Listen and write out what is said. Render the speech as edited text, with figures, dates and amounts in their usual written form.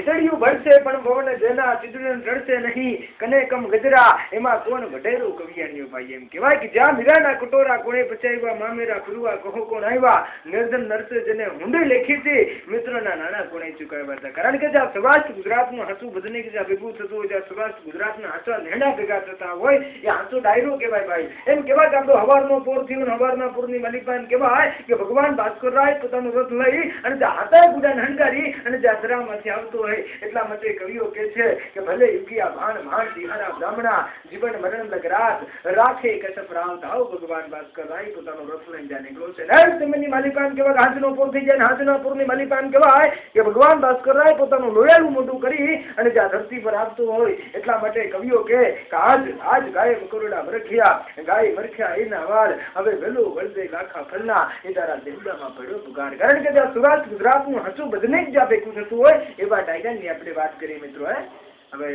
વીજળીયું ભળશે પણ પવન જેના ચીડું રડશે નહીં, કને કમ ગજરા એમાં કોણ વઢેરું કવિયાણીઓ ભાઈ. એમ કહેવાય કે જ્યાં મીરાના કટોરા કોણે પચાવ્યા, મામેરા ફુરવા કહો કોણ આવ્યા, નિર્ધન નરસે જેને હુંડી લેખી હતી, મિત્રોના નાણા કોણે ચૂકવ્યા હતા. કારણ કે જ્યાં સૌરાષ્ટ્ર ગુજરાતનું હાસું બધને જ્યાં ભેગું થતું હોય, જ્યાં સૌરાષ્ટ્ર ગુજરાતના હાસા નેડા ભેગા થતા હોય એ હાસું ડાયરો કહેવાય ભાઈ. એમ કહેવાય કે આપણો હવારનો પોર થયું, હવારના પોરની માલિકાન કહેવાય કે ભગવાન ભાસ્કર રાય પોતાનો રથ લઈ અને જ્યાં હાથા ગુડાને હંકારી અને જ્યાં ધરામાંથી આવતો હોય એટલા માટે કવિઓ કે છે કે ભલે યુગિયા ભાણ ભાણ દિહારા બ્રાહ્મણા જીવન મરણ લગરાત રાખે કશપ રાવ ધાવ ભગવાન ભાસ્કર રાય પોતાનો રથ લઈને જ્યાં નીકળ્યો છે. નર સમયની માલિકાન કહેવાય હાથનો પોર થઈ જાય, હાથના પોરની માલિકાન કહેવાય કે ભગવાન ભાસ્કર રાય પોતાનું લોયાળું મોટું કરી અને જ્યાં ધરતી પર આવતો હોય એટલા માટે કવિઓ કે આજ ગાય મકોરડા મરખ્યા, ગાય મરખ્યા એના વાળ, હવે વેલો વળદે લાખા ફલના એ તારા દેવડામાં પડ્યો પુકાર. કારણ કે જ્યાં સૌરાષ્ટ્ર ગુજરાતનું હસું બધને જ જ્યાં ભેગું થતું હોય એવા ડાયરાની આપણે વાત કરીએ મિત્રો. હવે